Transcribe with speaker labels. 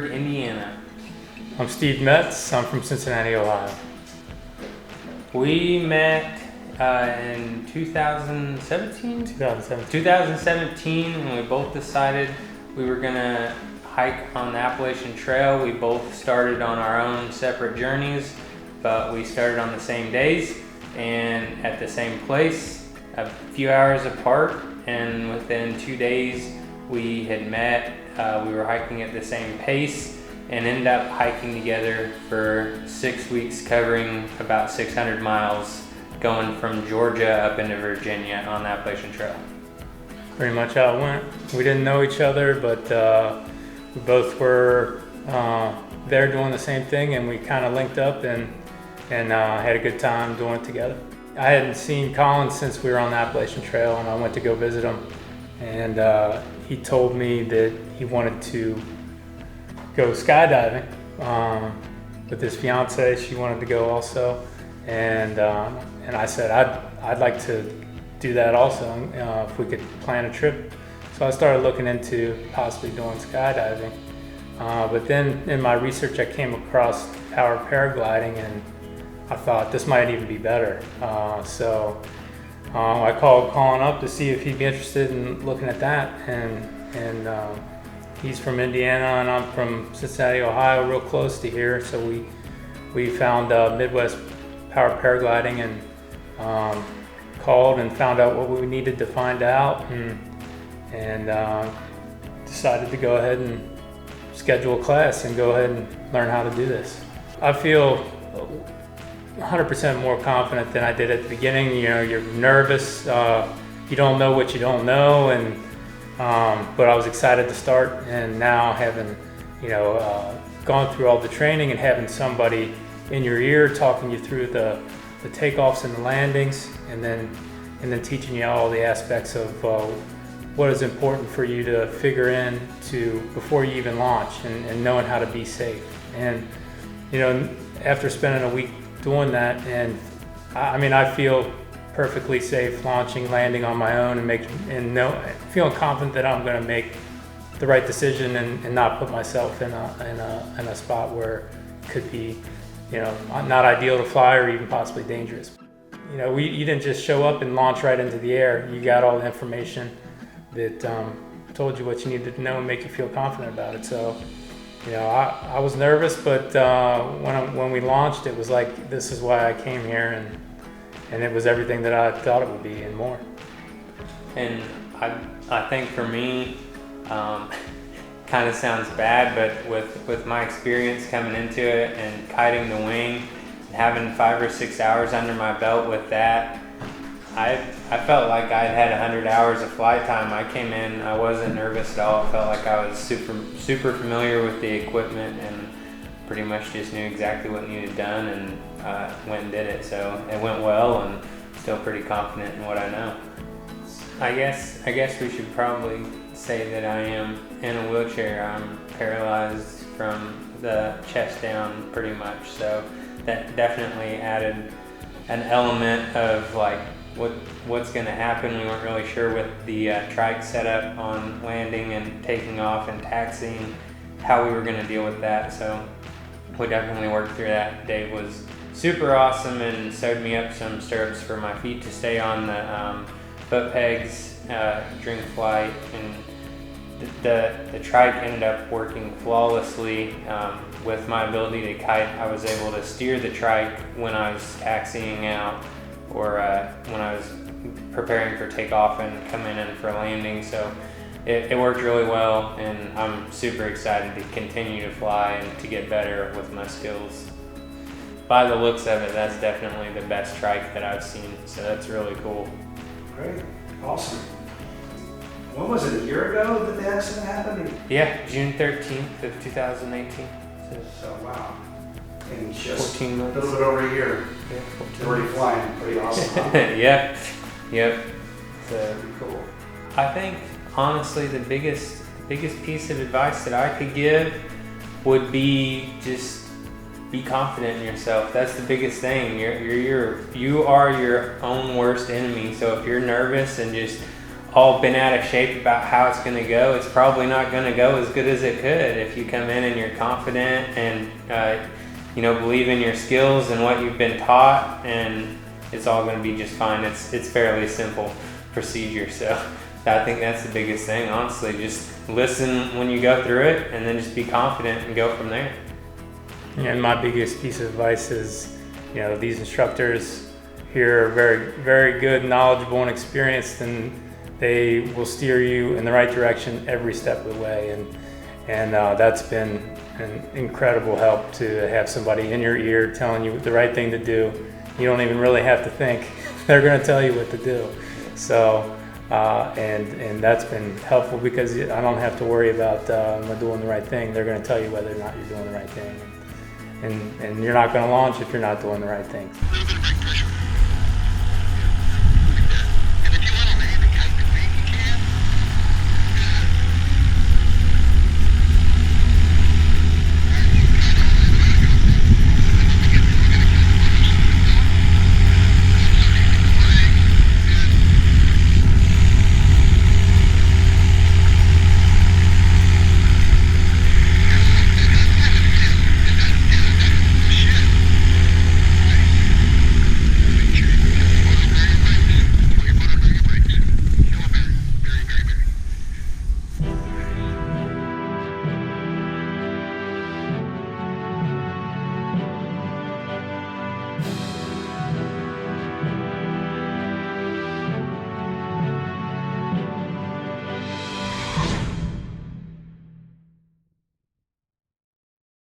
Speaker 1: Pittsburgh, Indiana.
Speaker 2: I'm Steve Metz. I'm from Cincinnati, Ohio.
Speaker 1: We met in 2017? 2017, and we both decided we were gonna hike on the Appalachian Trail. We both started on our own separate journeys, but we started on the same days and at the same place, a few hours apart, and within 2 days we had met. We were hiking at the same pace and ended up hiking together for 6 weeks, covering about 600 miles, going from Georgia up into Virginia on the Appalachian Trail.
Speaker 2: Pretty much how it went. We didn't know each other, but we both were there doing the same thing, and we kind of linked up and had a good time doing it together. I hadn't seen Collin since we were on the Appalachian Trail, and I went to go visit him, and he told me that he wanted to go skydiving with his fiance. She wanted to go also, and I said I'd like to do that also if we could plan a trip. So I started looking into possibly doing skydiving, but then in my research I came across power paragliding, and I thought this might even be better. So I called Collin up to see if he'd be interested in looking at that, and he's from Indiana and I'm from Cincinnati, Ohio, real close to here. So we found Midwest Power Paragliding and called and found out what we needed to find out, and decided to go ahead and schedule a class and go ahead and learn how to do this. I feel 100% more confident than I did at the beginning. You know, you're nervous, you don't know what you don't know, and but I was excited to start, and now having gone through all the training and having somebody in your ear talking you through the takeoffs and the landings, and then teaching you all the aspects of what is important for you to figure in to before you even launch, and knowing how to be safe. And after spending a week doing that, and I feel perfectly safe launching, landing on my own, and feeling confident that I'm going to make the right decision and not put myself in a spot where it could be not ideal to fly or even possibly dangerous. You didn't just show up and launch right into the air. You got all the information that told you what you needed to know and make you feel confident about it. So I was nervous, but when we launched, it was like, this is why I came here, and it was everything that I thought it would be and more.
Speaker 1: And I think for me, kind of sounds bad, but with my experience coming into it and kiting the wing and having 5 or 6 hours under my belt with that, I felt like I'd had 100 hours of flight time. I came in, I wasn't nervous at all. I felt like I was super familiar with the equipment and pretty much just knew exactly what needed done, and went and did it. So it went well, and still pretty confident in what I know. I guess we should probably say that I am in a wheelchair. I'm paralyzed from the chest down pretty much. So that definitely added an element of like what's going to happen. We weren't really sure with the trike setup on landing and taking off and taxiing, how we were going to deal with that. So we definitely worked through that. Dave was super awesome and sewed me up some stirrups for my feet to stay on the foot pegs during flight, and the trike ended up working flawlessly. With my ability to kite, I was able to steer the trike when I was taxiing out, or when I was preparing for takeoff and coming in for landing. So it worked really well, and I'm super excited to continue to fly and to get better with my skills. By the looks of it, that's definitely the best trike that I've seen, so that's really cool.
Speaker 3: Great, awesome. When was it, a year ago that the accident happened?
Speaker 1: Yeah, June 13th of 2018.
Speaker 3: So wow. And just
Speaker 1: 14 months.
Speaker 3: A little bit over a year.
Speaker 1: Yeah,
Speaker 3: You're already flying, pretty awesome. Huh?
Speaker 1: Yep. So cool. I think honestly the biggest piece of advice that I could give would be just be confident in yourself. That's the biggest thing. You are your own worst enemy. So if you're nervous and just all bent out of shape about how it's going to go, it's probably not going to go as good as it could. If you come in and you're confident and believe in your skills and what you've been taught, and it's all going to be just fine. It's fairly simple procedure. So I think that's the biggest thing, honestly. Just listen when you go through it, and then just be confident and go from there.
Speaker 2: And my biggest piece of advice is, these instructors here are very, very good, knowledgeable, and experienced, and they will steer you in the right direction every step of the way. And that's been an incredible help to have somebody in your ear telling you the right thing to do. You don't even really have to think. They're going to tell you what to do. So, and that's been helpful because I don't have to worry about am I doing the right thing. They're going to tell you whether or not you're doing the right thing. And you're not going to launch if you're not doing the right thing.